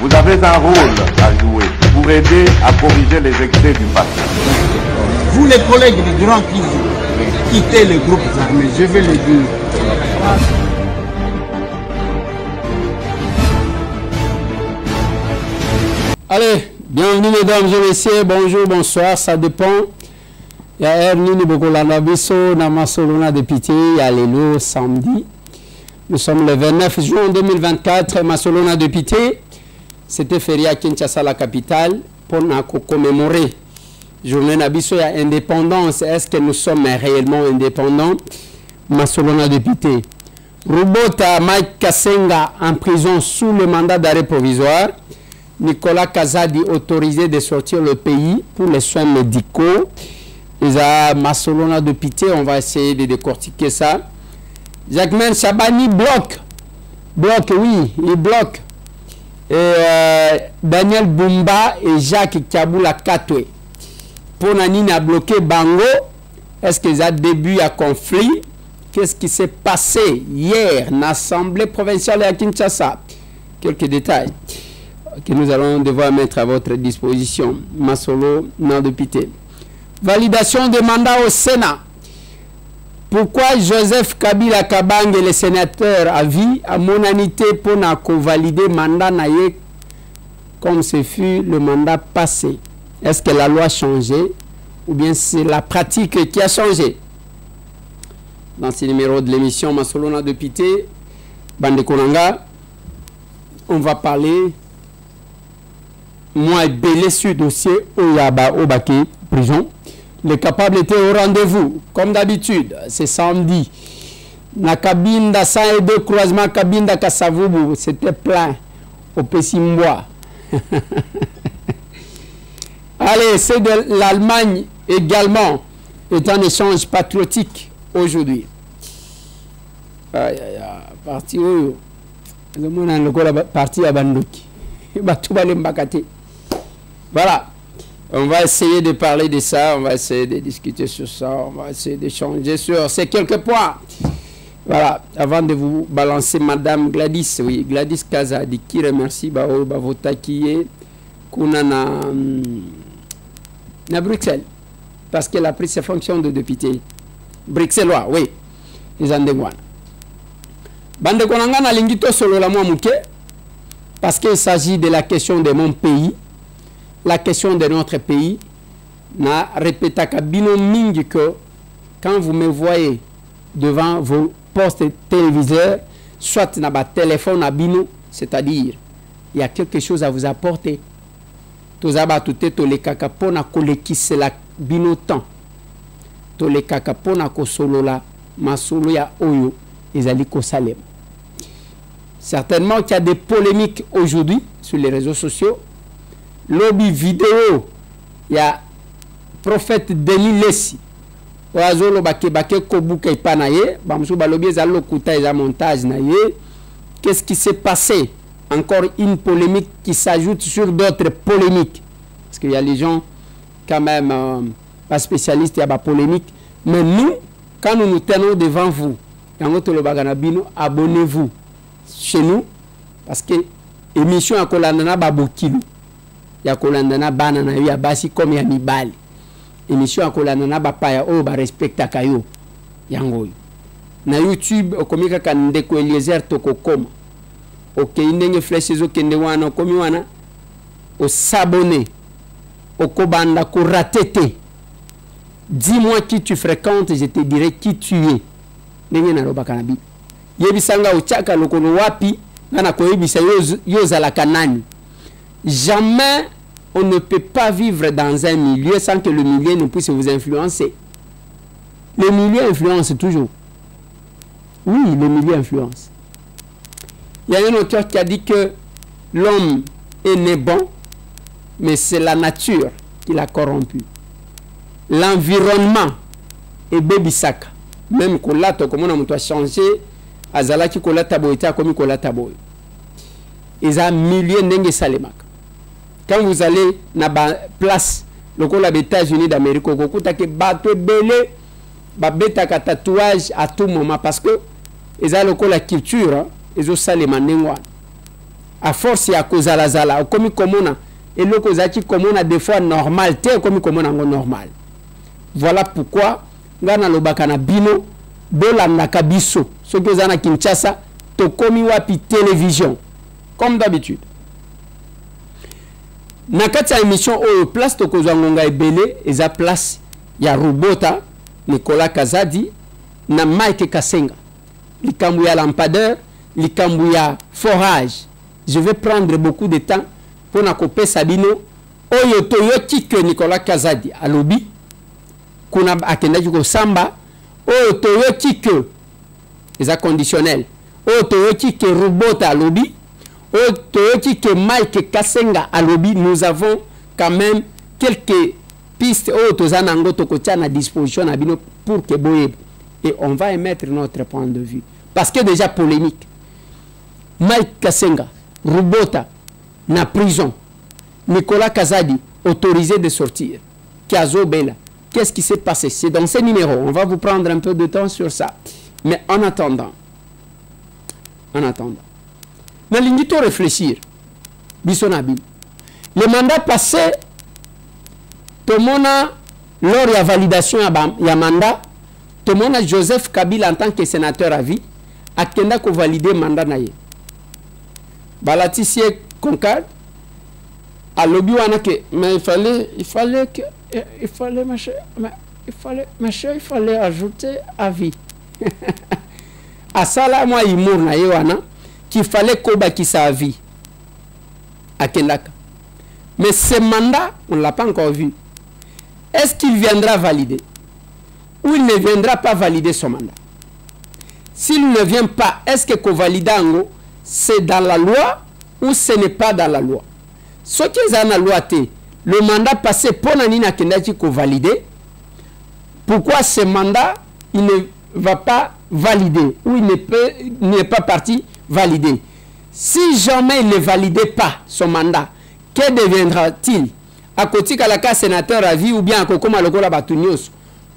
Vous avez un rôle à jouer pour aider à corriger les excès du passé. Vous les collègues du Grand Kivu, quittez les groupes armés, je vais le dire. Allez, bienvenue mesdames et messieurs, bonjour, bonsoir, ça dépend. Il y a Ernini Bokolanda Bisso, Namasolona député, il y a Lélo samedi. Nous sommes le 29 juin 2024, Masolona député. C'était férié à Kinshasa, la capitale, pour commémorer journée Nabiso, il y a indépendance. Est-ce que nous sommes réellement indépendants? Masolona député. Rubota Mike Kassenga en prison sous le mandat d'arrêt provisoire. Nicolas Kazadi autorisé de sortir le pays pour les soins médicaux. Les Masolona député, on va essayer de décortiquer ça. Jacquemin Chabani bloque. Bloque, oui, il bloque. Et Daniel Bumba et Jacques Kaboula Katwe. Pour Nanine a bloqué Bango. Est-ce qu'il y a début à conflit? Qu'est-ce qui s'est passé hier dans l'Assemblée provinciale à Kinshasa? Quelques détails que nous allons devoir mettre à votre disposition. Masolo, non député. Validation des mandats au Sénat. Pourquoi Joseph Kabila Kabang et les sénateurs à vie à monanité pour valider le mandat naïe comme ce fut le mandat passé? Est-ce que la loi a changé ou bien c'est la pratique qui a changé? Dans ce numéro de l'émission Masolona député, Bande Konanga, on va parler moi belé sur dossier Oyaba Obake prison. Les capables étaient au rendez-vous, comme d'habitude. C'est samedi. La cabine de 102 croisement, cabine de Kassavubu, c'était plein au Pessimbois. Allez, c'est de l'Allemagne également. C'est un échange patriotique aujourd'hui. Aïe, aïe, aïe. Parti où? Parti à Bandoki. Voilà. On va essayer de parler de ça, on va essayer de discuter sur ça, on va essayer d'échanger sur ces quelques points. Voilà, avant de vous balancer Madame Gladys, oui, Gladys Kazadi, qui remercie Bavotaki Kuna na Bruxelles, parce qu'elle a pris ses fonctions de député. Bruxellois, oui, les Andengwana. Bande Konanga na lingito solo la mouke, parce qu'il s'agit de la question de mon pays. La question de notre pays, na répéta kabino mingi que quand vous me voyez devant vos postes téléviseurs, soit na ba téléphone à bino, c'est-à-dire il y a quelque chose à vous apporter. Tozaba tuté to le kakapona kolekise la bino temps. To le kakapona ko solo la masolo ya oyo ezali ko salem. Certainement qu'il y a des polémiques aujourd'hui sur les réseaux sociaux. Lobby vidéo, il y a prophète Denis Lessi. Oazolo bake kobuka ipanaye, bamsou balobi ezalo kuta eza montage naye. Qu'est-ce qui s'est passé? Encore une polémique qui s'ajoute sur d'autres polémiques. Parce qu'il y a les gens quand même pas spécialistes, il y a pas polémique. Mais nous, quand nous nous tenons devant vous, abonnez-vous chez nous parce que émission à Kolandana Babokilou. Ya kolandana banana ya basi comme ya mibali. Émission ya kolandana bapaya o ba respecta kayo yango. Na YouTube okomika kandeko Eliezer tokokoma. OK ndenge flèche zo kende wana komi wana o s'abonner. Okobanda ko ratete. Dis-moi qui tu fréquentes, je te dirai qui tu es. Ndenge na roba kanabi. Yebisanga ochaka lokolo wapi ngana ko yebisa yoza la kanani. Jamais on ne peut pas vivre dans un milieu sans que le milieu ne puisse vous influencer. Le milieu influence toujours. Oui, le milieu influence. Il y a un auteur qui a dit que l'homme est né bon, mais c'est la nature qui l'a corrompu. L'environnement est bébisaka. Même Kolato, comme on a changé, Azalaki Kolata Boïta comme Kolata Boï. Ils ont milieu n'engue salemaka. Quand vous allez dans la place, le les États-Unis d'Amérique, vous avez bateau belé, babeta tatouage à tout moment parce que ils ont la culture, ils ont ça les mandengwa. à force ya kozala zala komi komona et le kozaki komona des fois normal te komi komona ngo normal. Voilà pourquoi ngana lobaka na bino bolandaka biso soki oza na Kinshasa tokomi wapi télévision comme d'habitude. Na kati ya émission oyo place tokozwa ngonga ebele eza place ya Rubota Nicolas Kazadi na Mike Kasenga likambu ya lampadaire likambu ya forage. Je vais prendre beaucoup de temps pour na kopesa bino oyo toyoki que Nicolas Kazadi alobi kuna akendaki kosamba oyo toyoki que eza conditionnel oyo toyoki que Rubota alobi oyo toyoki que Mike Kasenga alobi. Nous avons quand même quelques pistes oyo tozana ngo tokotia na disposition na bino pour que boye et on va émettre notre point de vue parce que déjà polémique. Mike Kasenga Rubota na prison, Nicolas Kazadi autorisé de sortir, Kazo Bela. Qu'est-ce qui s'est passé? C'est dans ces numéros. On va vous prendre un peu de temps sur ça. Mais en attendant, mais l'invite à réfléchir. Bisonabi. Le mandat passé, tout le monde lors de la validation de mandat, tout le monde Joseph Kabila en tant que sénateur à vie, a kenda ko valider mandat naye. Balatissier Concorde à lobby wana que mais il fallait ajouter avis à ça là moi il mourna wana qu'il fallait koba qui sa avis à Kendaka. Mais ce mandat on l'a pas encore vu. Est-ce qu'il viendra valider ou il ne viendra pas valider son mandat? S'il ne vient pas, est-ce que Kovalidango c'est dans la loi ou ce n'est pas dans la loi? Ce qui est dans la loi, le mandat passé pour Nanina Kendaki valider. Pourquoi ce mandat il ne va pas valider ou il n'est pas parti valider? Si jamais il ne validait pas son mandat, que deviendra-t-il? À côté de la sénateur à vie ou bien à Kokoma Lokola Batunios?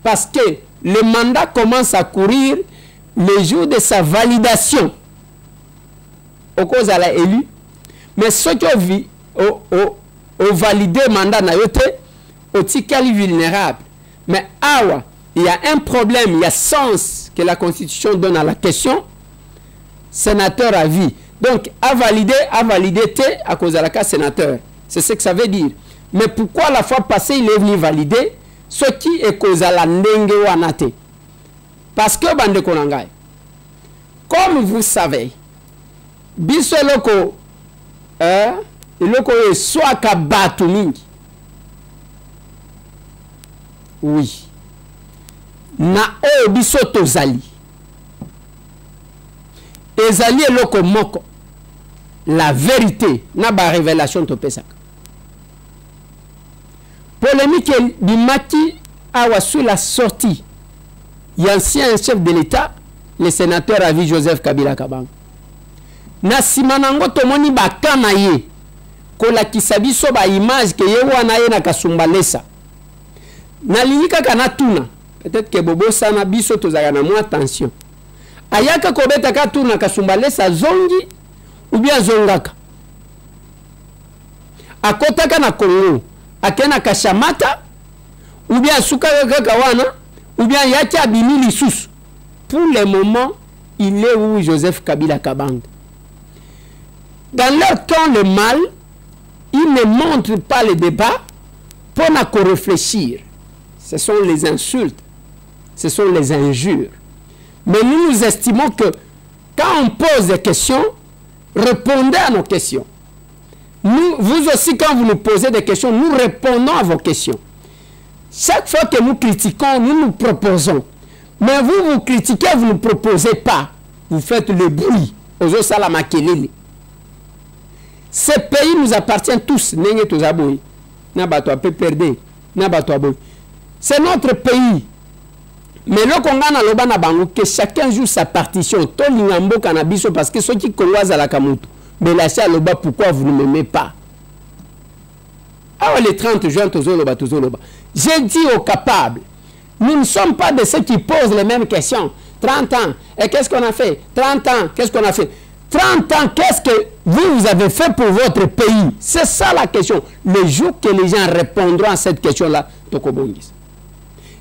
Parce que le mandat commence à courir le jour de sa validation. Au cause à la élu, mais ce qui ont validé le mandat na yote, au tikali vulnérable. Mais awa, il y a un problème, il y a sens que la Constitution donne à la question, sénateur à vie. Donc, à valider à cause de la cas sénateur. C'est ce que ça veut dire. Mais pourquoi la fois passée, il est venu valider ce qui est cause à la ndenge wanate? Parce que, bande konangai, comme vous savez, biso loko loko soit kabatu mingi. Oui. Na o biso tozali. Ezali loko moko. La vérité na ba révélation to pesaka. Polémique bimaki awa sur la sortie. L'ancien chef de l'État, le sénateur à vie Joseph Kabila Kabang. Na simanango tomoni bakana ye kola kisabiso ba image ke ye wana ye na kasumbalesa na linika kana tuna peut-être que bobo sana biso tozaka na moi attention ayaka kobeta ka tuna kasumbalesa zongi ou bien zongaka akotaka na Congo akena kashamata ou bien suka kaka wana ou bien yaki abimi lisusu. Pour le moment il est où Joseph Kabila Kabang? Dans leur temps le mal, ils ne montrent pas le débat pour nous réfléchir. Ce sont les insultes, ce sont les injures. Mais nous estimons que quand on pose des questions, répondez à nos questions. Vous aussi, quand vous nous posez des questions, nous répondons à vos questions. Chaque fois que nous critiquons, nous nous proposons. Mais vous critiquez, vous ne proposez pas. Vous faites le bruit. Ozo salama kelele. Ce pays nous appartient tous. C'est notre pays. Mais le Congo loba na bango que chacun joue sa partition. To lingambo kanabiso parce que ceux qui congolais à la kamutu. Mais la chia loba pourquoi vous ne m'aimez pas? Ah les 30 juin tozoloba. J'ai dit aux capables. Nous ne sommes pas de ceux qui posent les mêmes questions. 30 ans. Et qu'est-ce qu'on a fait? 30 ans. Qu'est-ce qu'on a fait? 30 ans. Qu'est-ce que vous avez fait pour votre pays? C'est ça la question. Le jour que les gens répondront à cette question-là, Tokobongis.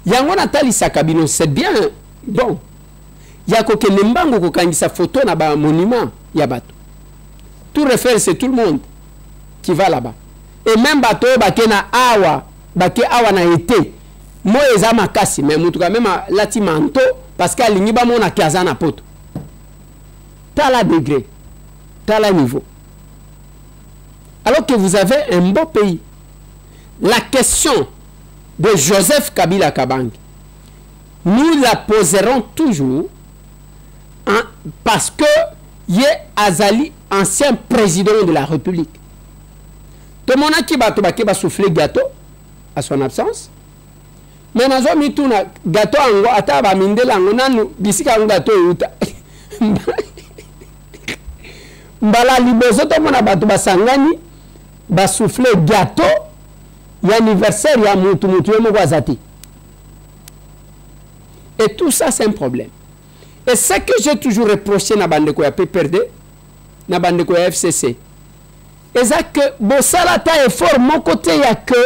Yango Natali Sakabino, c'est bien. Bon. Yako ke nembango ko kangisa photo na ba monument ya bato. Tout refaire, c'est tout le monde qui va là-bas. Et même bato bake na awa, bake awa na été. Moi eza makasi, mais mutuka même lati manto parce que alingi ba mona kiaza na poto. Tala degré, tala niveau. Alors que vous avez un beau pays. La question de Joseph Kabila Kabange, nous la poserons toujours parce que Yé Azali, ancien président de la République. Tout le monde qui va souffler gâteau à son absence. Mais nous avons mis tout le gâteau en ataba mindela ngonu bisika gâteau yuta. Mbala libozo to mona bato basangani ba souffler gâteau l'anniversaire ya mutu yemo azati. Et tout ça c'est un problème. Et ce que j'ai toujours reproché na bandeko ya PPRD, na bandeko ya FCC, et ça que Bossalata est fort mon côté ya que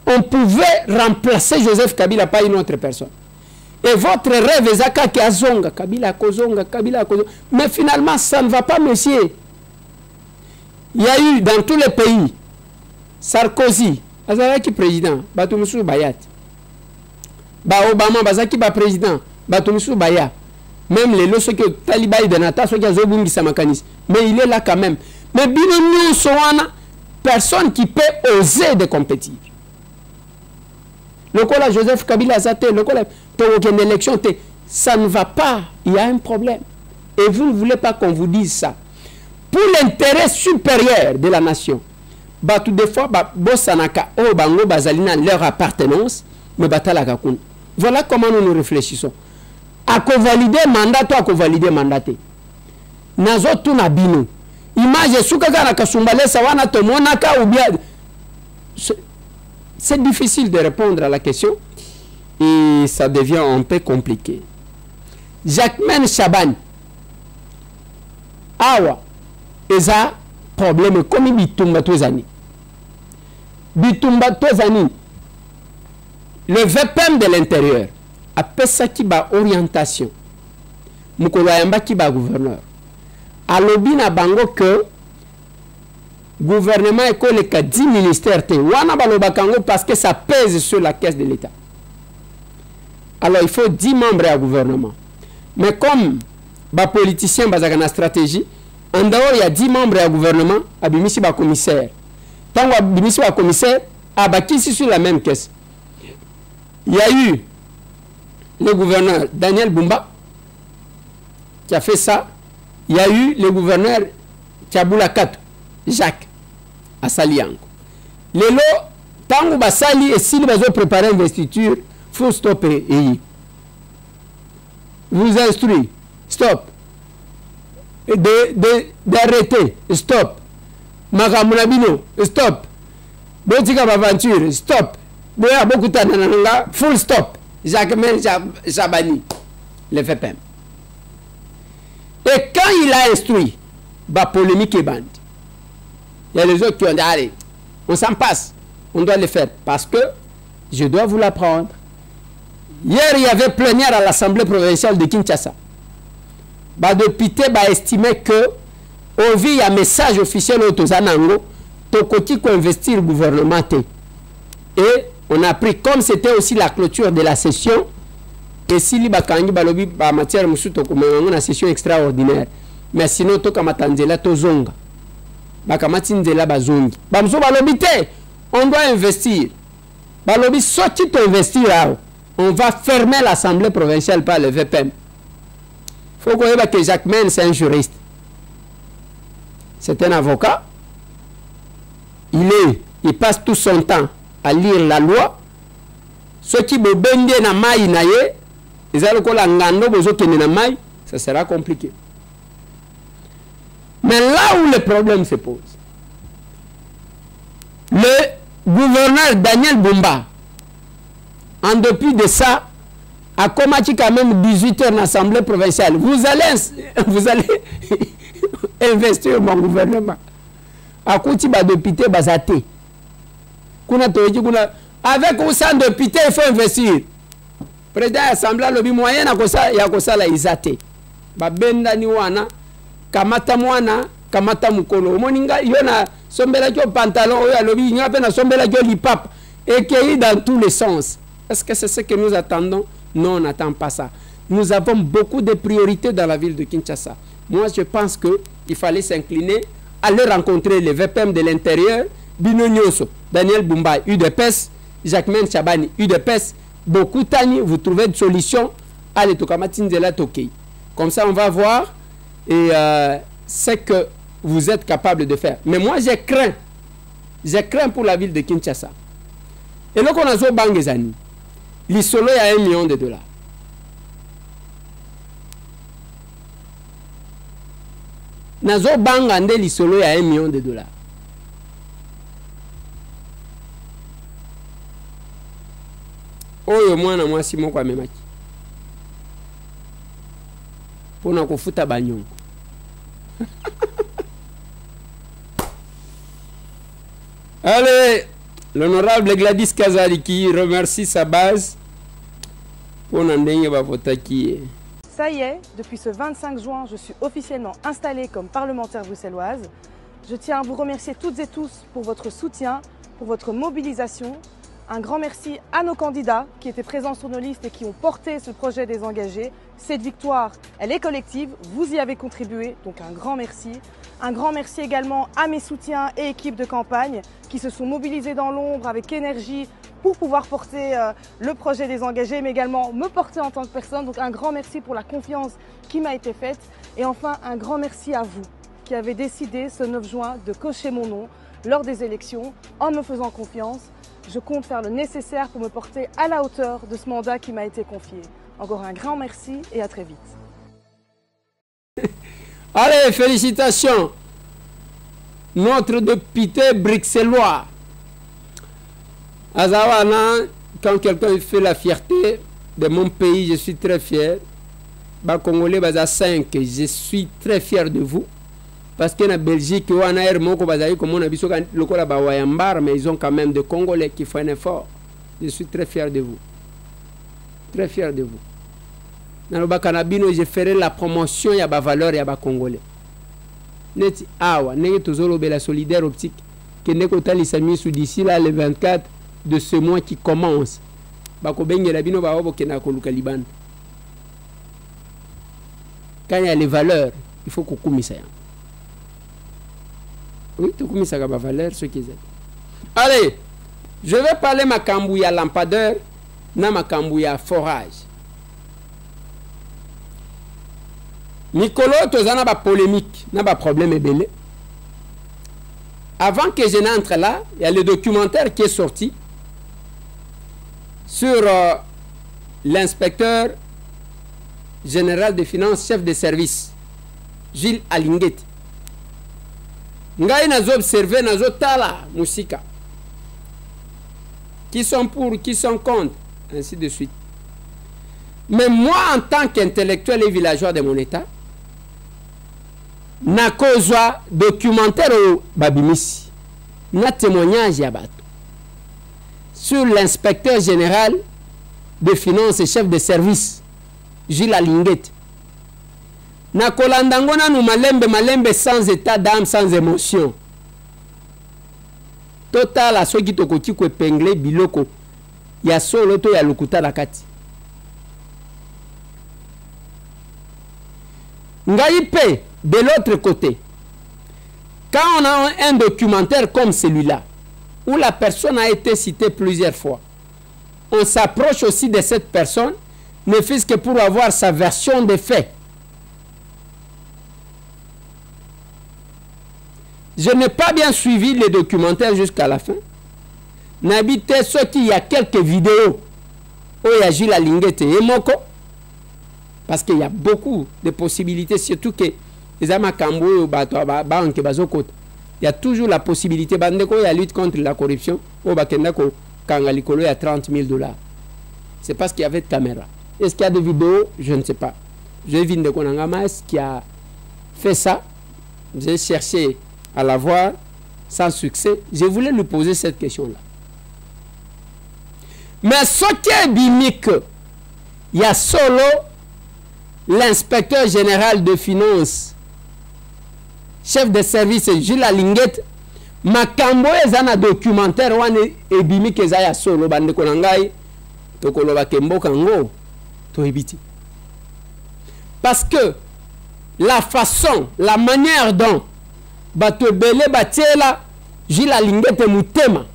on pouvait remplacer Joseph Kabila par une autre personne. Et votre rêve est que Azonga, Kabila Kozonga, Kabila Kozonga. Mais finalement, ça ne va pas, monsieur. Il y a eu dans tous les pays, Sarkozy, Azaraki président, Batoumsou Bayat. Obama, Bazaki président, Batoumsou Bayat. Même les lois que Taliban de Nata, ceux qui ont Zobungi Samakanis. Mais il est là quand même. Mais bien nous sommes personne qui peut oser de compétir. Le cas Joseph Kabila Zate, le cas de l'élection, ça ne va pas. Il y a un problème. Et vous ne voulez pas qu'on vous dise ça. Pour l'intérêt supérieur de la nation, tout des fois, Bossanaka, Bango, Bazalina, leur appartenance, mais Batalakakun. Voilà comment nous réfléchissons. À convalider mandat, à convalider mandaté. Nazo tuna bino. Image soukaka na kasumbale sawana tomonaka ou bien. C'est difficile de répondre à la question et ça devient un peu compliqué. Jacquemaine Chaban, awa, eza problème comme bitumba tozani. Bitumba tozani, le VPM de l'intérieur, après ça qui va orientation, mukolo yamba qui va gouverneur. Alobi na bango que gouvernement école et 10 ministères parce que ça pèse sur la caisse de l'État. Alors il faut 10 membres à gouvernement. Mais comme les politiciens ont une stratégie, en dehors il y a 10 membres à gouvernement, abimisi ba commissaire. Tant que abimisi ba commissaire, abakisi sur la même caisse. Il y a eu le gouverneur Daniel Bumba qui a fait ça. Il y a eu le gouverneur Tchaboula Katou, Jacques, à Saliango. Les lots, tant que Basali et s'ils ont préparé l'investiture, il faut stopper. Vous instruire, stop. D'arrêter, stop. Makamunabino, stop. Botika Baventure, stop. Boya Bokuta Nananga, full stop. Jacques Jabani, le FPM. Et quand il a instruit, la polémique est bande. Il y a les autres qui ont dit, allez, on s'en passe, on doit le faire. Parce que, je dois vous l'apprendre. Hier, il y avait plénière à l'Assemblée provinciale de Kinshasa. Le député a estimé que, au vu un message officiel au Tozanango, Tokoti ko investir le gouvernement. Et on a pris, comme c'était aussi la clôture de la session, et si li bakangi balobi ba matière musuto ko na session extraordinaire mais sinon to kamatanzela to zonga bakamatinzela bazongi bamzo balobi te on doit investir balobi soti to investir on va fermer l'assemblée provinciale par le VPM. Faut qu'on que Jacquemaine c'est un juriste, c'est un avocat, il passe tout son temps à lire la loi. Ceux qui me bendent na maï naye ça sera compliqué. Mais là où le problème se pose, le gouverneur Daniel Bumba, en dépit de ça, a combattu quand même 18 heures dans l'Assemblée provinciale. Vous allez investir mon gouvernement. À côté de député basaté. Avec ou sans député, il faut investir. Président de l'Assemblée, le moyen il y a ça la isate. Babenda ni wana, kamata mwana, kamata mukolo. Moninga yona sombela kyo pantalon, oya lobi ngape na sombela kyo lipap. Écueilli dans tous les sens. Est-ce que c'est ce que nous attendons? Non, on n'attend pas ça. Nous avons beaucoup de priorités dans la ville de Kinshasa. Moi, je pense qu'il fallait s'incliner, aller rencontrer les VPM de l'intérieur, Bino Nyoso, Daniel Bumba, UDPS, Jacquemaine Chabani, UDPS, beaucoup Tani, vous trouvez une solution, allez, Tokamatinzela Tokei. Comme ça, on va voir et ce que vous êtes capable de faire. Mais moi, j'ai craint pour la ville de Kinshasa. Et là, on a zo bangezani. L'isolo, il y a $1 million. Nazo bangande l'isolo, il y a $1 million. Oyo mwana mwasi moko amemaki. Pona kofuta banyongo. Allez, l'honorable Gladys Kazali qui remercie sa base pour n'endégner ba votaki. Ça y est, depuis ce 25 juin, je suis officiellement installée comme parlementaire bruxelloise. Je tiens à vous remercier toutes et tous pour votre soutien, pour votre mobilisation. Un grand merci à nos candidats qui étaient présents sur nos listes et qui ont porté ce projet des engagés. Cette victoire, elle est collective, vous y avez contribué, donc un grand merci. Un grand merci également à mes soutiens et équipes de campagne qui se sont mobilisés dans l'ombre avec énergie pour pouvoir porter le projet des engagés, mais également me porter en tant que personne. Donc un grand merci pour la confiance qui m'a été faite. Et enfin, un grand merci à vous qui avez décidé ce 9 juin de cocher mon nom lors des élections en me faisant confiance. Je compte faire le nécessaire pour me porter à la hauteur de ce mandat qui m'a été confié. Encore un grand merci et à très vite. Allez, félicitations. Notre député bruxellois. Azawana, quand quelqu'un fait la fierté de mon pays, je suis très fier. Bah, Congolais, bah, 5, je suis très fier de vous. Parce que la Belgique, on a Hermoko, comme on a vu le Kola Bawayambar, mais ils ont quand même des Congolais qui font un effort. Je suis très fier de vous. Très fier de vous. Dans le Bakanabino, je ferai la promotion, il y a des valeurs, il y a des Congolais. Neti awa, n'est toujours la solidaire optique, que n'est qu'au tal sous d'ici là, le 24 de ce mois qui commence. Bakobenge la bino baobo kenako Liban. Quand il y a les valeurs, il faut qu'on commise ça. Oui, tout comme ça, va valeur, ce qu'ils aiment. Allez, je vais parler ma cambouille lampadaire, na ma cambouille forage. Nicolo, tu as une polémique, n'a pas problème belé. Avant que je n'entre là, il y a le documentaire qui est sorti sur l'inspecteur général des finances, chef de service, Gilles Alinguet. Ngai nazo observer nazo tala musika. Qui sont pour, qui sont contre, ainsi de suite. Mais moi, en tant qu'intellectuel et villageois de mon état, na kozwa documentaire au Babimisi, na témoignage yabato sur l'inspecteur général de finances et chef de service, Gilles Alinguet. Na kolandangona nous malembe sans état d'âme, sans émotion. Total à ceux qui te koti ko épingler biloko. Ya solo to ya lokuta la kati. Ngaïpe, de l'autre côté, quand on a un documentaire comme celui-là, où la personne a été citée plusieurs fois, on s'approche aussi de cette personne, ne fût-ce que pour avoir sa version des faits. Je n'ai pas bien suivi les documentaires jusqu'à la fin. N'habitez ce qu'il y a quelques vidéos où il y a Gilles Alinguet et Moko. Parce qu'il y a beaucoup de possibilités, surtout que les Amakambo, il y a toujours la possibilité, il y a lutte contre la corruption, il y a 30 000 $. C'est parce qu'il y avait de caméras. Est-ce qu'il y a des vidéos? Je ne sais pas. Je viens de Konangama, est-ce qui a fait ça? j'ai cherché à la voir sans succès. Je voulais lui poser cette question-là. Mais ce qui est bimique, il y a solo l'inspecteur général de finances, chef de service Jules Alinguet, makambo ezana documentaire wane ebimike ezaya solo bande konangai tokoloba kembo kango to ebiti. Parce que la façon, la manière dont bato belé batiela Jules Alinguet mutema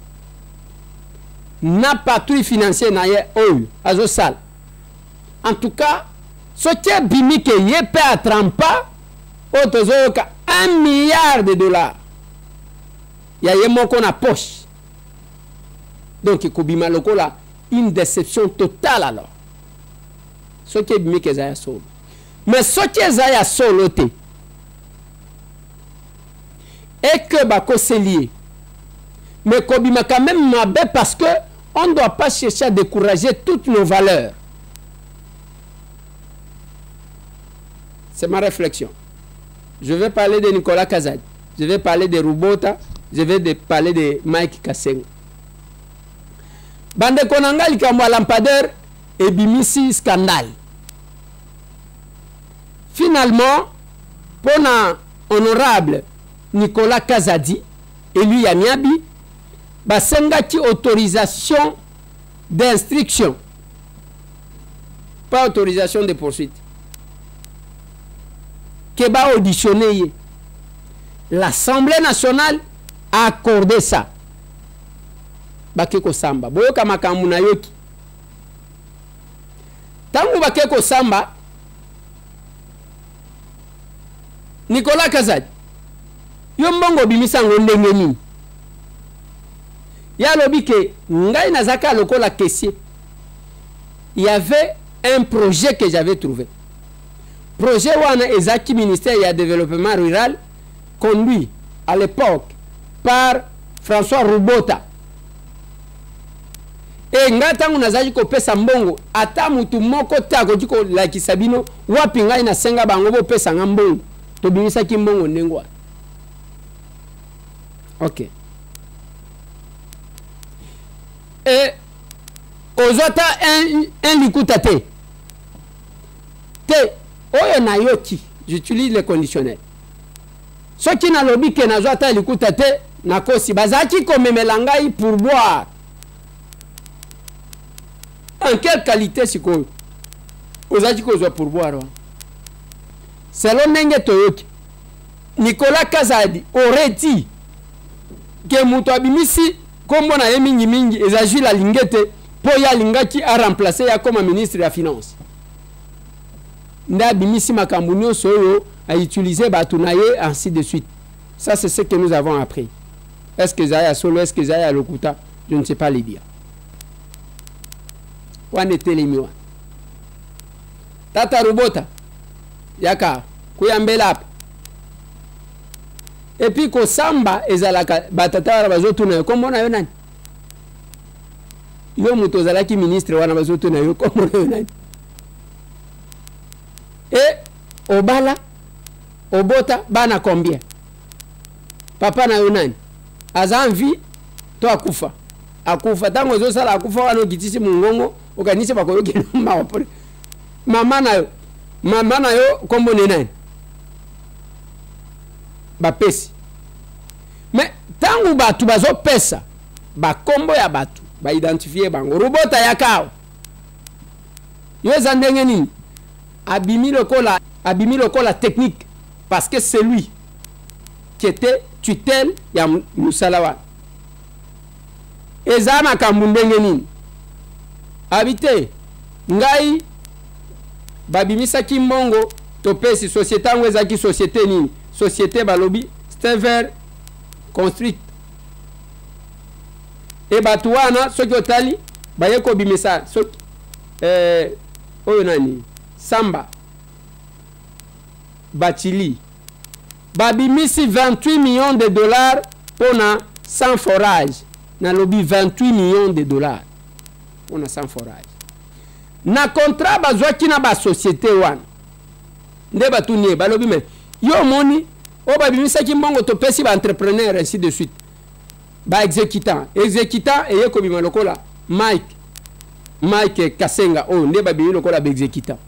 na patrouille financier na ye oyo azo sal. En tout cas, ce qui est bimike ye pe atrampa otozoka 1 milliard de dollars. Il y a un qu'on a poche. Donc, il y a une déception totale alors. Ce qui est bien que ça solo. Mais ce qui est solo, et que bako c'est lié. Mais kobima quand même mabé parce que on ne doit pas chercher à décourager toutes nos valeurs. C'est ma réflexion. Je vais parler de Nicolas Kazadi. Je vais parler de Rubota. Je vais parler de Mike Kasseng. Bande konanga likamwa lampadaire et bimisi scandale. Finalement, pour un honorable Nicolas Kazadi et lui Yamiabi, basengaki autorisation d'instruction. Pas autorisation de poursuite. Keba auditionné. L'Assemblée nationale a accordé ça. Bakeko samba. Boyoka makambu na yoki. Tangu bakeko samba, Nicolas Kazadi, yombongo bimisa ngondenge nini. Ya lobi ke ngai nazaka lokola caissier. Il y avait un projet que j'avais trouvé. Projet wana ezaki ministère ya développement rural conduit à l'époque par François Rubota. Et ngata ngunazaji ko pesa mbongo ata mutu moko tako jiko like sabino wapi ngai na senga bango bo pesa ngambongo to bimisa ki mbongo ndengwa. OK. Et ozota un likutate. Te oyo na yoki, j'utilise le conditionnel. Ce qui n'a lobby que nazota likutate na kosi bazaki komemelangai pour boire. En quelle qualité si ko ozaki ko pour boire? Selon nenge toyoki, Nicolas Kazadi aurait dit que muto abimisi kombo na yemingi mingi ezaji la lingete po ya lingaki a remplacer ya comme ministre de la finance. Nda bimisi makambunyo soyo a utiliser batunaye ainsi de suite. Ça c'est ce que nous avons appris. Est-ce que Zaya Solo, est-ce que Zaya Lokuta? Je ne sais pas les dire. Wane telemiwa. Tata Rubota. Yaka. Kuyambela. Et puis ko samba ezalaka batata bazotu na yo kombo na yo nani? Yo muto zalaki ministre wana bazotu na yo kombo na yo nani? Et Obala Obota bana combien? Papa na yo nani? Aza envie to akufa. Akufa tango zo sala akufa wana kitisi mungongo okanise bakoyoke ma opore. Mama na yo kombo ne nani? Bapesi. Mais tangu batu bazo pesa ba kombo ya batu ba identifier bango Rubota yakao yo zandenge nini abimi lokola technique parce que c'est lui qui était tutelle ya musalawa ezama kambundenge nini habité ngai babimisa kimbongo topesi société angweza ki société nini société balobi Stever construite et batuana soki otali bayeko bimisa soki oyo nani Samba Bachili babimisi 28 millions de dollars pour na sans forage na lobi 28 millions de dollars pour na sans forage na contrat bazwaki na ba société wana nde batunie balobi mais yo moni O ba bimisa ki mbongo to pesi ba entrepreneur ainsi de suite. Ba exécutant et ko bima lokola Mike Kasenga o nde ba bimi lokola ba exécutant.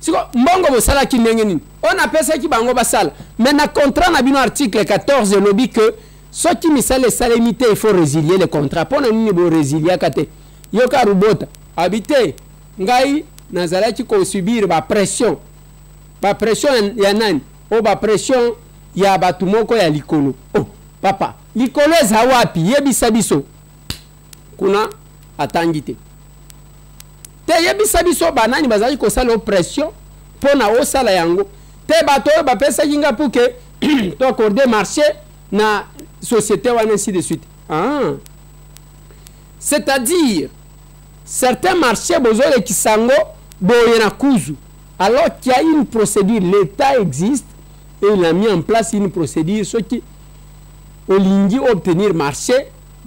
Siko mbongo bo sala ki ndenge nini. On appelle ki bango basala. Mais na contrat na bino article 14 lobi que ce qui misale salemité il faut résilier le contrat. Pona nini bo résilier kate. Yo ka rubota habité ngai nazalaki ko subir ba pression ya nani o ba pression ya batu moko ya likolo. Oh papa likolo eza wapi yebisa biso kuna atangite te yebisa biso banani bazali ko sala pression pona o sala yango te bato ba pesa kinga pour que to accorder marché na société wana ainsi de suite. C'est-à-dire certains marchés bozole kisango boye na kuzu alors qu'il y a une procédure, l'État existe et il a mis en place une procédure ce qui olingi obtenir marché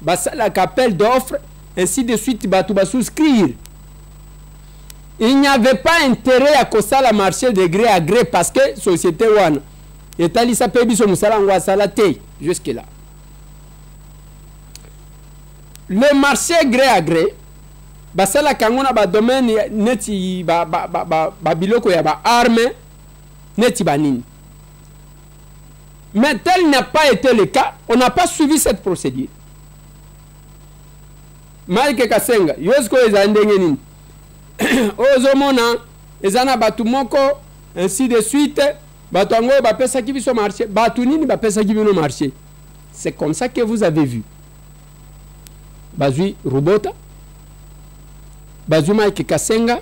basala appel d'offres ainsi de suite batu ba souscrire. Il n'y avait pas intérêt à causer la marché de gré à gré parce que société wana etali sa pebi so musala ngwa sala te jusque là. Le marché gré à gré basala kangona ba domaine neti ba biloko ya ba arme neti banini. Mais tel n'a pas été le cas, on n'a pas suivi cette procédure. Mike Kasenga yosko eza ndenge nini ozomona ezana batu moko ainsi de suite batu ngo ba pesa ki biso marché batu nini ba pesa ki bino marché. C'est comme ça que vous avez vu bazui robota bazui Mike Kasenga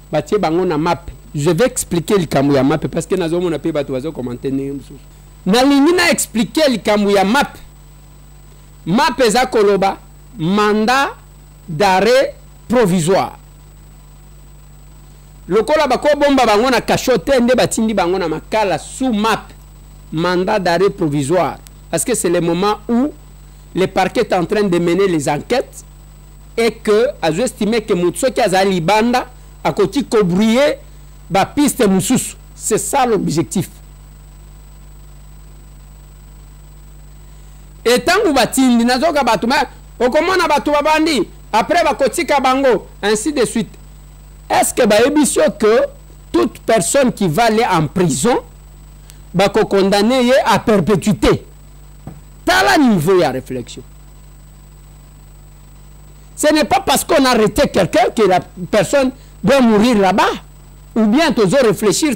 batie bango na map. Je vais expliquer le kamu ya map parce que nazomona pe batu bazo commenter nemsu na lingi na expliquer le kamu ya map eza koloba mandat d'arrêt provisoire. Lokola bako bomba bango na kachote nde batindi bango na makala sous map mandat d'arrêt provisoire parce que c'est le moment où le parquet est en train de mener les enquêtes et que a estimé que mutsoki azali banda akoti kobrouiller ba piste mususu. C'est ça l'objectif. Et tant que batindi nazoka batuma okomona batu babandi après bakotika bango ainsi de suite. Est-ce que baebisio que toute personne qui va aller en prison va condamner à perpétuité? T'as le niveau de réflexion. Ce n'est pas parce qu'on a arrêté quelqu'un que la personne doit mourir là-bas. Ou bien tu dois réfléchir.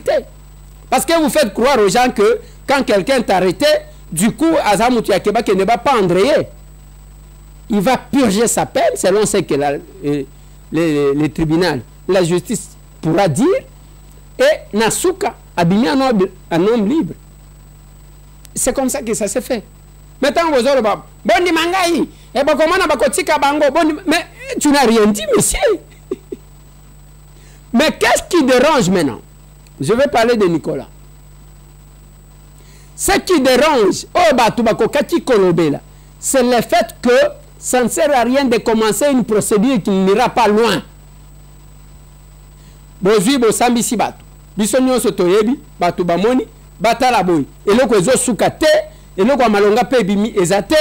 Parce que vous faites croire aux gens que quand quelqu'un t'a arrêté, du coup, Azamutu Yakeba qui ne va pas endrayer. Il va purger sa peine selon ce que le tribunal, la justice pourra dire. Et Nasuka a bien un homme libre. C'est comme ça que ça se fait. Maintenant, vous avez Bondi Mangaï, et Bokomana Bakotika Bango, mais tu n'as rien dit, monsieur. Mais qu'est-ce qui dérange maintenant? Je vais parler de Nicolas. Ce qui dérange, c'est le fait que ça ne sert à rien de commencer une procédure qui n'ira pas loin. Bozui bosambi si batu. Bisonyo sotoyebi, batu bamoni, batala boy. Et le kwezo soukate, et le kwa malonga pe bimi ezate.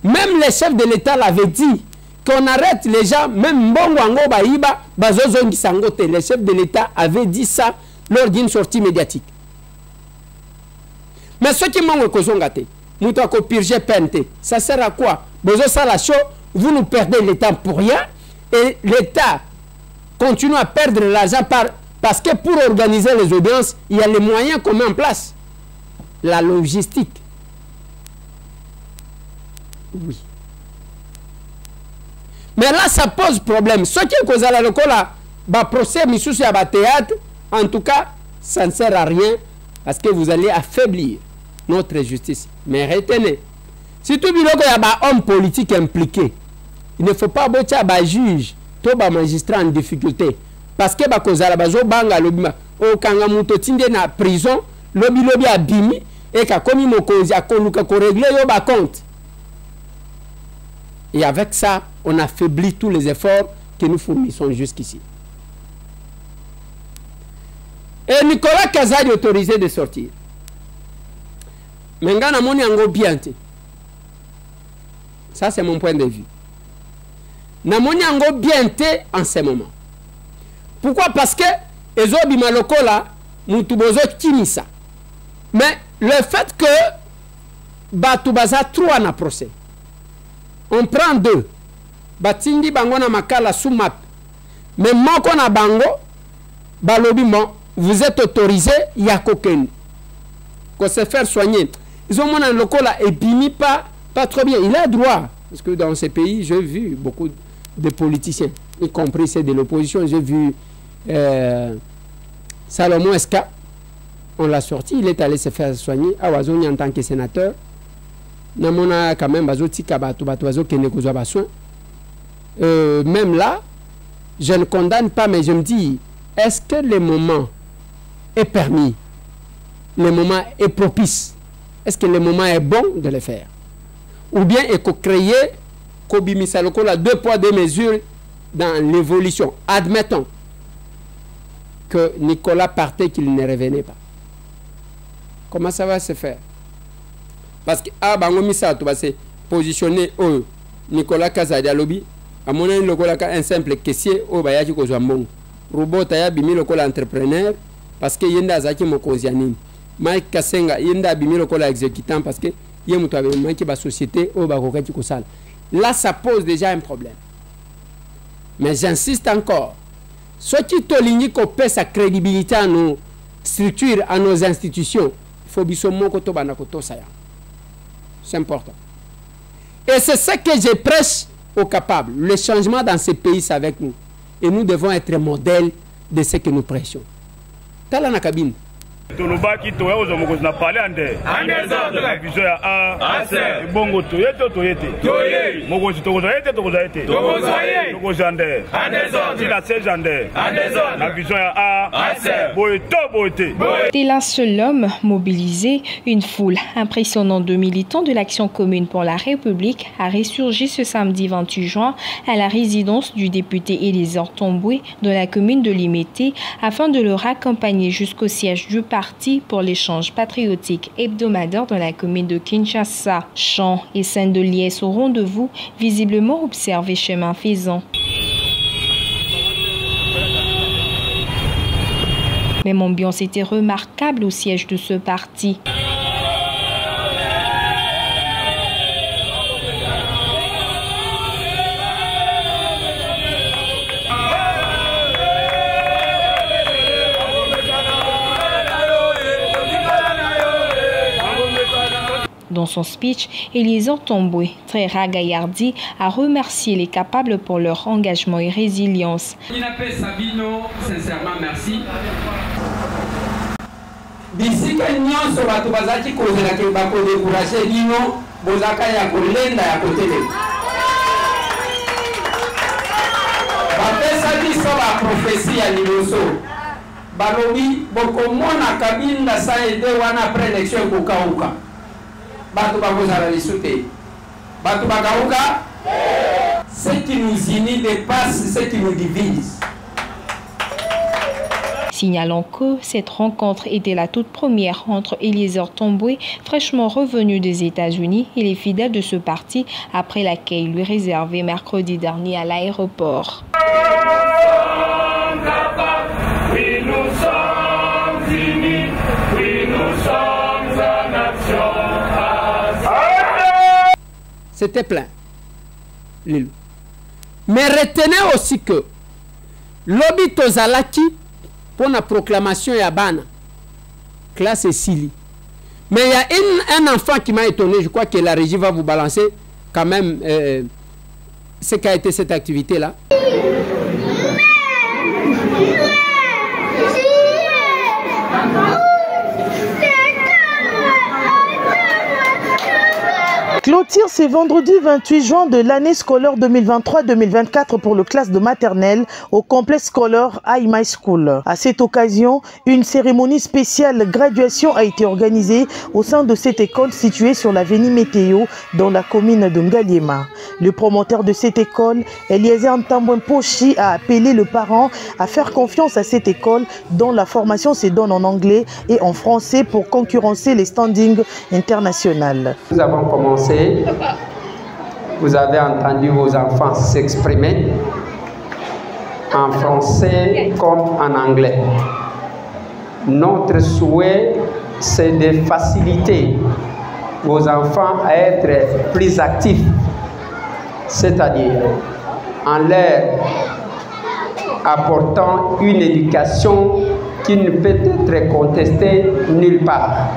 Même les chefs de l'État l'avaient dit qu'on arrête les gens, même mbongo ango baïba, bazozongi sangote. Les chefs de l'État avaient dit ça lors d'une sortie médiatique. Mais ceux qui m'ont kozongate, mouta ko purger pente, ça sert à quoi? Bozo ça la show, vous nous perdez le temps pour rien et l'État continue à perdre l'argent parce que pour organiser les audiences, il y a les moyens qu'on met en place. La logistique. Oui. Mais là, ça pose problème. Ce qui est causé à la procès, théâtre, en tout cas, ça ne sert à rien parce que vous allez affaiblir notre justice. Mais retenez, si tout le monde y a un homme politique impliqué, il ne faut pas botter à juge, tout le magistrat en difficulté. Parce que la bazo banga lobima, au kanga muto tinde na prison, lobi abimi, et ka komi mokozi a koluka ko régler yo ba compte. Et avec ça, on affaiblit tous les efforts que nous fournissons jusqu'ici. Et Nicolas Kazadi est autorisé de sortir. Mais nga na moni yango bien te. Ça c'est mon point de vue. Na moni yango bien te en ce moment. Pourquoi? Parce que ezobi maloko là mutu bozo kimisa. Mais le fait que batu baza 3 na procès. On prend 2. Batindi bango na makala sous map. Mais moko na bango balobi bon, vous êtes autorisé ya kokeni. Qu'on se faire soigner. Ils ont mon local là et bimi pas trop bien. Il a droit. Parce que dans ces pays, j'ai vu beaucoup de politiciens, y compris ceux de l'opposition. J'ai vu Salomon Eska. On l'a sorti, il est allé se faire soigner. Awazoni en tant que sénateur. Namona quand même bazotika bato kene kozwa ba soin. Même là, je ne condamne pas, mais je me dis, est-ce que le moment est permis? Le moment est propice? Est-ce que le moment est bon de le faire? Ou bien il faut créer Kobimissaloko la 2 poids 2 mesures dans l'évolution. Admettons que Nicolas partait, qu'il ne revenait pas. Comment ça va se faire? Parce que Bangomisa va se positionner au Nicolas Kazadi Alobi. À mon avis, un simple caissier au Bayaki Kozwambon. Robot Taya Bimi le entrepreneur parce que Yenda Zaki Mokozianine. Mike Kassenga Yenda Bimi le exécutant parce que Yemuto avait manqué la société au Bakokati Kosal. Là, ça pose déjà un problème. Mais j'insiste encore. Ce qui t'oligne qu'on paie sa crédibilité à nos structures, à nos institutions, il faut bisomo koto banakoto saya. C'est important. Et c'est ce que je prêche aux capables. Le changement dans ces pays, c'est avec nous. Et nous devons être modèles de ce que nous prêchons. Tala na cabine. Tolobaki toya ozomokozi na parler ande la vision ya a bongo toyete toyete mokozi tokozaete tokozaete ande la sege ande la vision ya a boete. Dès l'un seul homme mobilisé, une foule impressionnante de militants de l'Action commune pour la République a ressurgi ce samedi 28 juin à la résidence du député Elisor Tomboué de la commune de Limete afin de le raccompagner jusqu'au siège du parti pour l'échange patriotique hebdomadaire dans la commune de Kinshasa. Chants et scènes de liesse au rendez-vous, visiblement observés chemin faisant. Même ambiance était remarquable au siège de ce parti. Dans son speech, Elisor Tomboué, très ragaillardi, a remercié les capables pour leur engagement et résilience. Sabino, sincèrement merci. Balobi bokomona kabinda sa ede wana après élection kokauka. Batu bakozala lisute. Batu bakauka. Ce qui nous unit dépasse ce qui nous divise. Signalant que cette rencontre était la toute première entre Elisor Tomboué, fraîchement revenu des États-Unis, et les fidèles de ce parti après l'accueil lui réservé mercredi dernier à l'aéroport. C'était plein, Lilou. Mais retenez aussi que Lobi Tozalaki, pour la proclamation Yabana, classe Sili. Mais il y a un enfant qui m'a étonné, je crois que la régie va vous balancer quand même ce qu'a été cette activité-là. Clôture d'ouverture ce vendredi 28 juin de l'année scolaire 2023-2024 pour le classe de maternelle au complexe scolaire High My School. À cette occasion, une cérémonie spéciale graduation a été organisée au sein de cette école située sur l'avenue Météo dans la commune de Ngaliema. Le promoteur de cette école, Eliezer Ntambwempochi, a appelé le parent à faire confiance à cette école dont la formation se donne en anglais et en français pour concurrencer les standings internationaux. Nous avons commencé, vous avez entendu vos enfants s'exprimer en français comme en anglais. Notre souhait, c'est de faciliter vos enfants à être plus actifs, c'est-à-dire en leur apportant une éducation qui ne peut être contestée nulle part.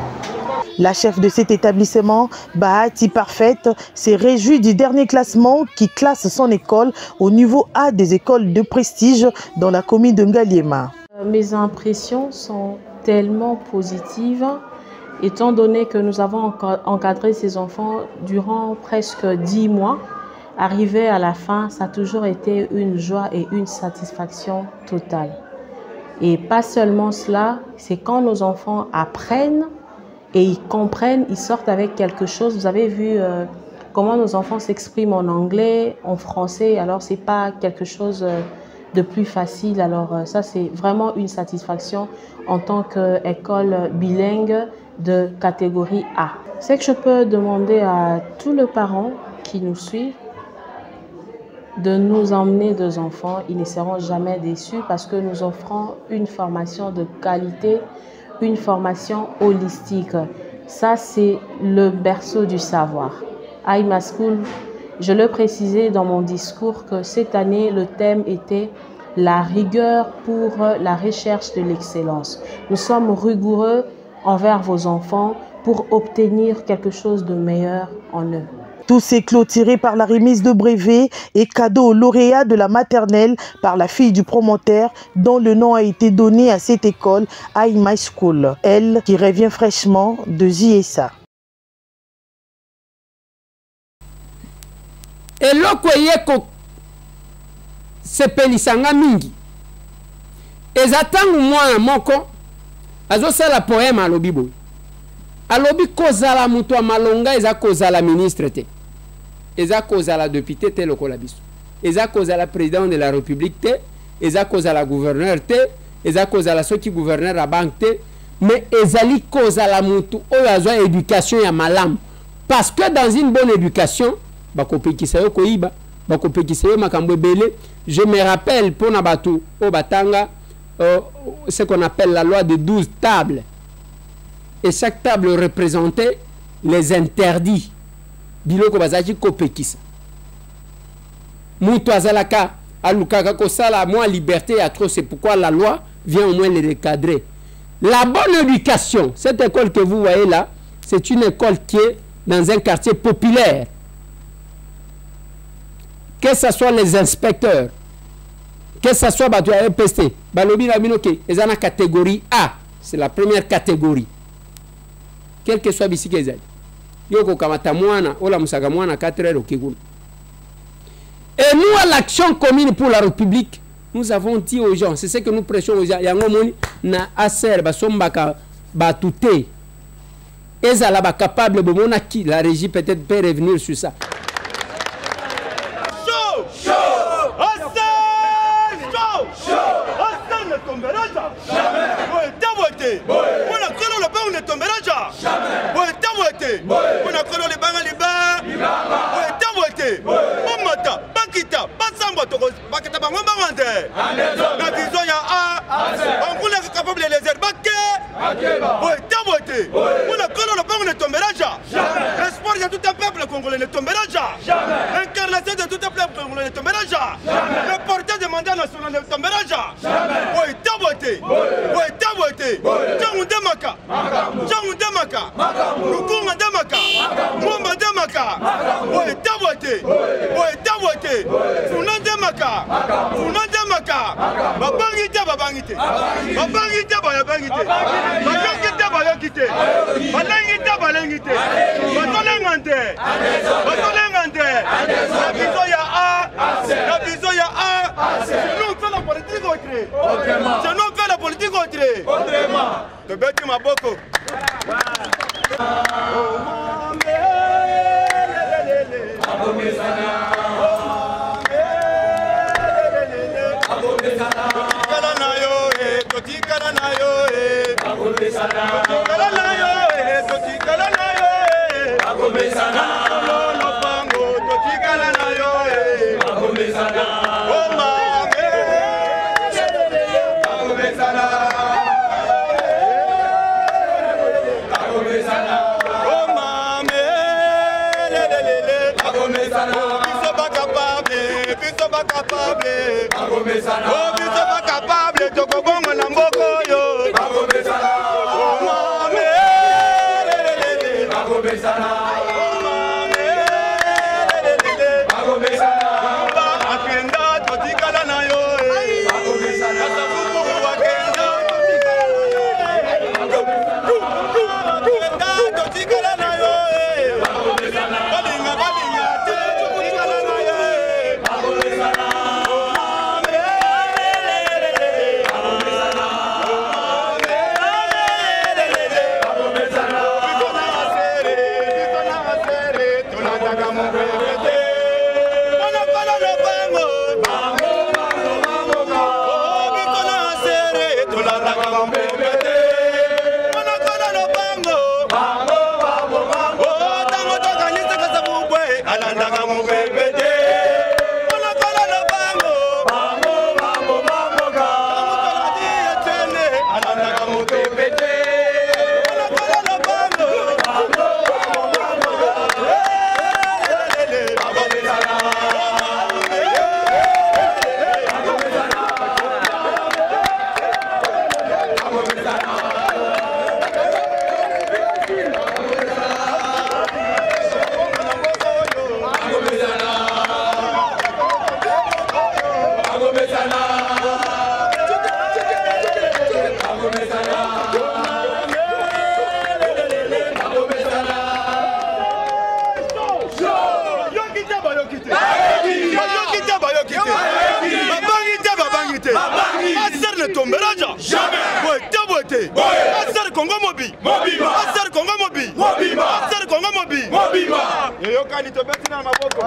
La chef de cet établissement, Bahati Parfaite, s'est réjouie du dernier classement qui classe son école au niveau A des écoles de prestige dans la commune de Ngaliema. Mes impressions sont tellement positives, étant donné que nous avons encadré ces enfants durant presque 10 mois. Arrivé à la fin, ça a toujours été une joie et une satisfaction totale. Et pas seulement cela, c'est quand nos enfants apprennent et ils comprennent, ils sortent avec quelque chose. Vous avez vu comment nos enfants s'expriment en anglais, en français, alors c'est pas quelque chose de plus facile. Alors ça, c'est vraiment une satisfaction en tant qu'école bilingue de catégorie A. C'est que je peux demander à tous les parents qui nous suivent de nous emmener deux enfants. Ils ne seront jamais déçus parce que nous offrons une formation de qualité, une formation holistique. Ça, c'est le berceau du savoir. High My School, je le précisais dans mon discours que cette année, le thème était la rigueur pour la recherche de l'excellence. Nous sommes rigoureux envers vos enfants pour obtenir quelque chose de meilleur en eux. Tout s'est clôturé par la remise de brevets et cadeaux aux lauréats de la maternelle par la fille du promoteur dont le nom a été donné à cette école, High My School, elle qui revient fraîchement de JSA. Eloko yeko sepelisanga mingi ezatangu mwana moko azosala poème alobi boy alobi kozala mutu ya malonga eza kozala ministre te eza kozala député te lokola biso eza kozala président de la république te eza kozala gouverneur te eza kozala soki gouverneur ya banque te mais ezali kozala mutu oyo azwa éducation ya malamu parce que dans une bonne éducation bakopekisa yo koyiba bakopekisa yo makambo ebele. Je me rappelle pour nabatu o batanga ce qu'on appelle la loi de 12 tables. Et chaque table représentait les interdits. Biloko bazaki kopekisa. Mutu azalaka alukaka kosala moins liberté à trop, c'est pourquoi la loi vient au moins les recadrer. La bonne éducation, cette école que vous voyez là, c'est une école qui est dans un quartier populaire. Que ce soit les inspecteurs, que ce soit Batu EPST, Balobi Labinoke, ils ont la catégorie A, c'est la première catégorie. Quel que soit Bissike Ezali. Yoko Kamata Mouana, Ola Moussaka Mouana, 4 heures au Kigul. Et nous, à l'action commune pour la République, nous avons dit aux gens, c'est ce que nous prêchons aux gens, Yangomoni, na aser, Basombaka, Batouté, Ezala, capable de monaki, la régie peut-être peut revenir sur ça. L'espoir de tout un peuple congolais ne tombera jamais. L'incarnation de tout un peuple congolais ne tombera jamais. Le porteur des mandats nationaux ne tombera jamais. Oui, taboté. Oui, taboté. Jamundemaka. Jamundemaka. Lukunga demaka. Mwamba demaka. Oui, taboté. Oui, taboté. Funandemaka. Funandemaka. Babangite, babangite. Babangite, babangite. Babangite, bayokite. Balengite balengite. Batolengante. Batolengante. La vision ya A. La vision ya A. C'est nous qui fait la politique autrement. C'est nous qui fait la politique autrement. De bêtis ma boko. Capable de Kobongo na mboko yo. Asar Congo Mobi. Asar Congo Mobi. Asar Congo Mobi. Yo kani to beti na maboko.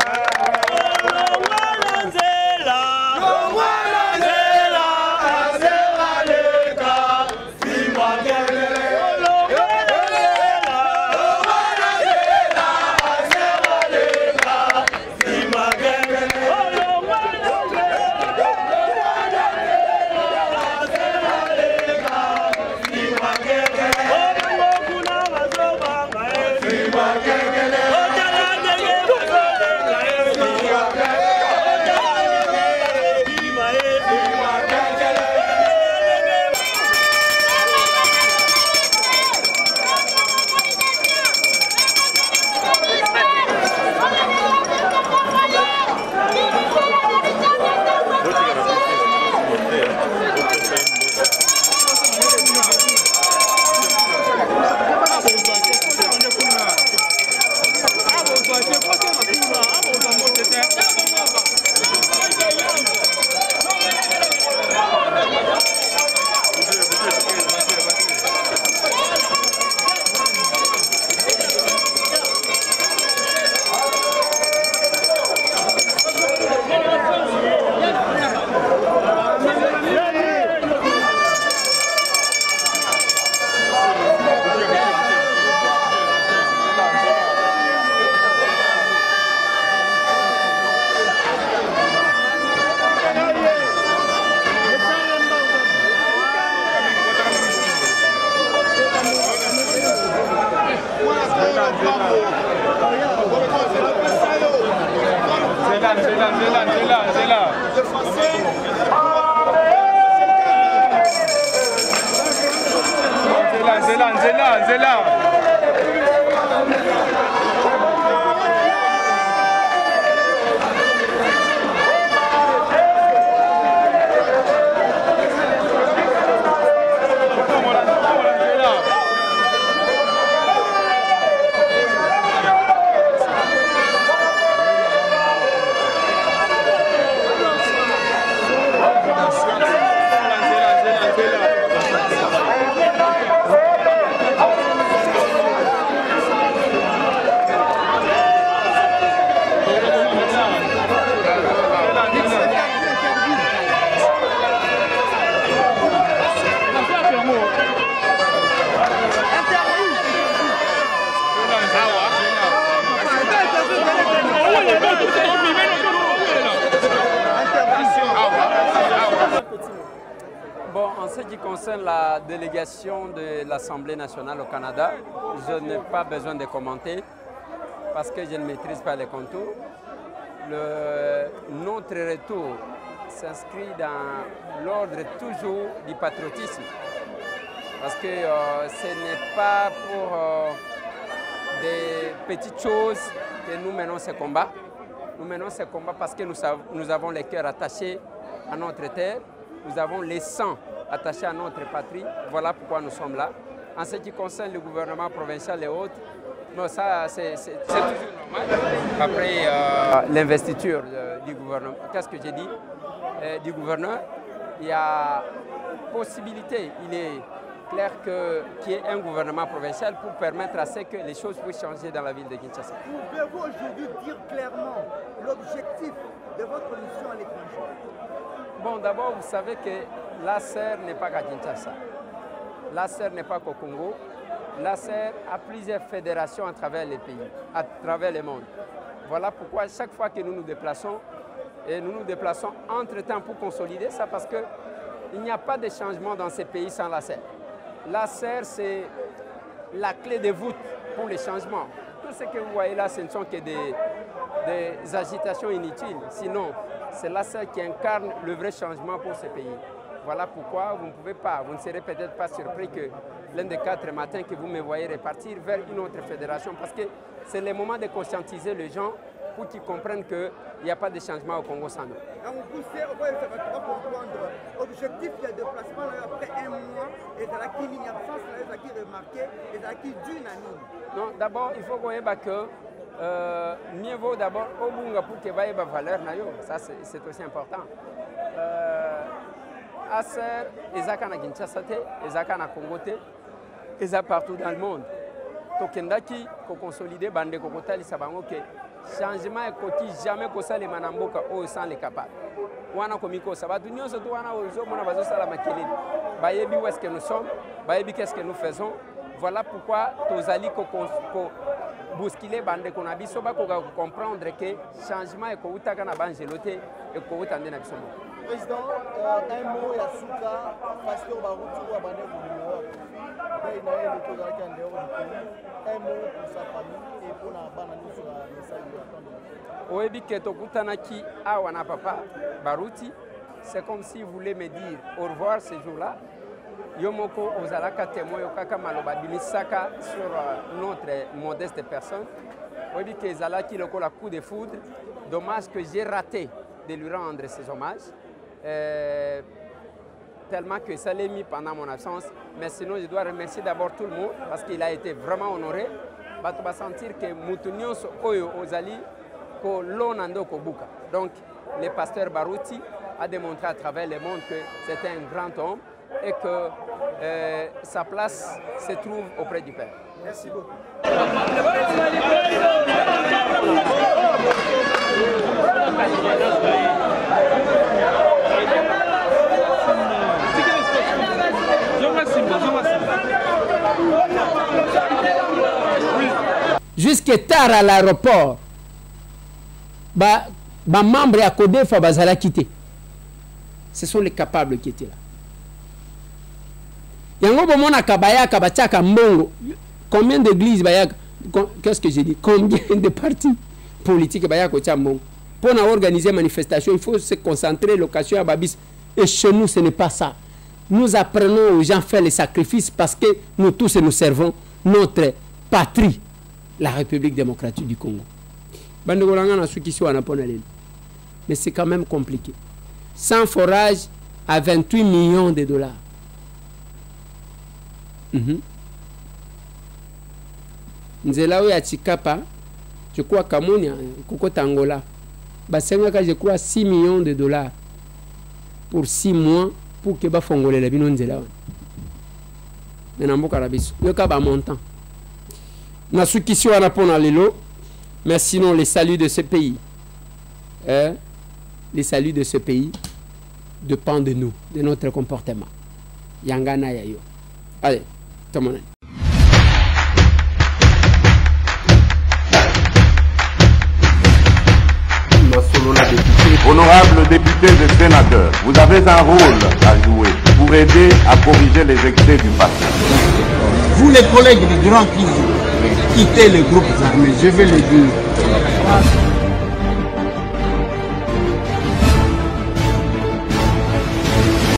Bon, en ce qui concerne la délégation de l'Assemblée nationale au Canada, je n'ai pas besoin de commenter parce que je ne maîtrise pas les contours. Notre retour s'inscrit dans l'ordre toujours du patriotisme parce que ce n'est pas pour des petites choses que nous menons ce combat. Nous menons ce combat parce que nous avons les cœurs attachés à notre terre. Nous avons les sangs attachés à notre patrie. Voilà pourquoi nous sommes là. En ce qui concerne le gouvernement provincial et autres, non, ça c'est toujours normal. Après l'investiture du gouvernement, qu'est-ce que j'ai dit du gouverneur, il y a possibilité, il est clair qu'il y ait un gouvernement provincial pour permettre à ce que les choses puissent changer dans la ville de Kinshasa. Pouvez-vous aujourd'hui dire clairement l'objectif de votre mission à l'étranger? Bon, d'abord, vous savez que l'ACER n'est pas qu'à Kinshasa. L'ACER n'est pas qu'au Congo. L'ACER a plusieurs fédérations à travers les pays, à travers le monde. Voilà pourquoi chaque fois que nous nous déplaçons, et nous nous déplaçons entre-temps pour consolider ça, parce qu'il n'y a pas de changement dans ces pays sans l'ACER. L'ACER, c'est la clé de voûte pour les changements. Tout ce que vous voyez là, ce ne sont que des agitations inutiles. Sinon, c'est l'ACER qui incarne le vrai changement pour ces pays. Voilà pourquoi vous ne pouvez pas, vous ne serez peut-être pas surpris que l'un des 4 matins que vous me voyez repartir vers une autre fédération, parce que c'est le moment de conscientiser les gens pour qu'ils comprennent qu'il n'y a pas de changement au Congo sans nous. Quand vous poussez, on va comprendre l'objectif de déplacement après un mois, et dans laquelle il y a absence, et qui remarqué, et dans laquelle d'une année. Non, d'abord, il faut voir que mieux vaut d'abord au Bunga pour que ait la valeur, ça c'est aussi important. ACER, ils sont à Kinshasa, ils sont à Congo, ils sont partout dans le monde. Tokendaki, ko consolider bande kokota li sabango que changement est côté jamais ko sale manamboka o sans les capables. Wana komiko ça va dunyo so wana ozo mona bazo sala makeli. Bayebi où est-ce que nous sommes, bayebi qu'est-ce que nous faisons. Voilà pourquoi tozali ko bousculer bande ko na biso ba ko comprendre que changement est ko utaka na bangeloté et ko utande na biso. Président, un mot ya suka parce que on va retrouver bande ko un mot pour sa famille et pour la banane sur la message de la Oebi Ketokutanaki Awana Papa Baruti, c'est comme si vous voulez me dire au revoir ce jour-là. Yomoko Ozalaka témoin Yokaka Maloba Bimisaka sur notre modeste personne. Oebi Kezalaki le coup de foudre. Dommage que j'ai raté de lui rendre ses hommages. Tellement que ça l'est mis pendant mon absence. Mais sinon, je dois remercier d'abord tout le monde parce qu'il a été vraiment honoré. Tu vas sentir que Moutunios Oyo Ozali, ko Lonando Kobuka. Donc, le pasteur Baruti a démontré à travers le monde que c'était un grand homme et que sa place se trouve auprès du Père. Merci beaucoup. Jusque tard à l'aéroport, membre à Kodefa bazala quitté. Ce sont les capables qui étaient là. Yango bomona kabaya kabachaka mbongo. Combien d'églises bayaka? Qu'est-ce que j'ai dit? Combien de partis politiques bayaka kocha mbongo? Pour organiser manifestation, il faut se concentrer location à Babis. Et chez nous, ce n'est pas ça. Nous apprenons aux gens à faire les sacrifices parce que nous tous nous servons notre patrie, la République démocratique du Congo. Mais c'est quand même compliqué. Sans forage à 28 millions de dollars. Nzela ya Chikapa, je crois Kamonia, Koko Tangola, je crois 6 millions de dollars pour 6 mois pour que Bafongole la bino Nzela. Menambo Karabiso, yo ka ba montant. Na sukisi wana pona lelo, mais sinon les saluts de ce pays. Les saluts de ce pays dépendent de nous, de notre comportement. Yangana yayo. Allez, tout le monde. Honorables députés et sénateurs, vous avez un rôle à jouer. pour aider à corriger les excès du passé. Vous les collègues du Grand Kivu, quittez les groupes armés, je vais le dire.